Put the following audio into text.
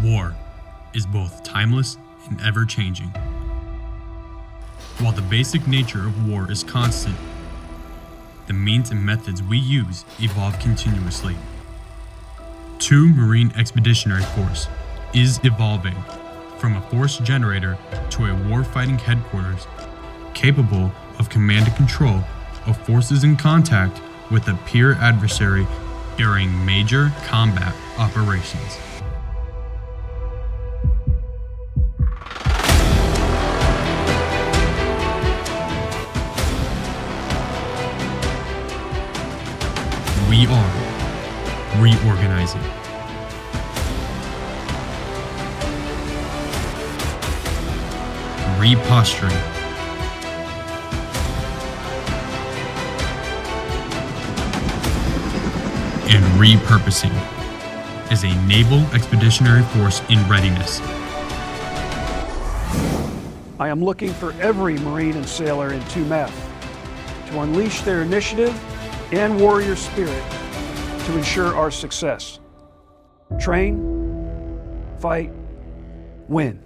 War is both timeless and ever-changing. While the basic nature of war is constant, the means and methods we use evolve continuously. II Marine Expeditionary Force is evolving from a force generator to a warfighting headquarters capable of command and control of forces in contact with a peer adversary during major combat operations. We are reorganizing. Reposturing. And repurposing as a naval expeditionary force in readiness. I am looking for every Marine and sailor in II MEF to unleash their initiative and warrior spirit to ensure our success. Train, fight, win.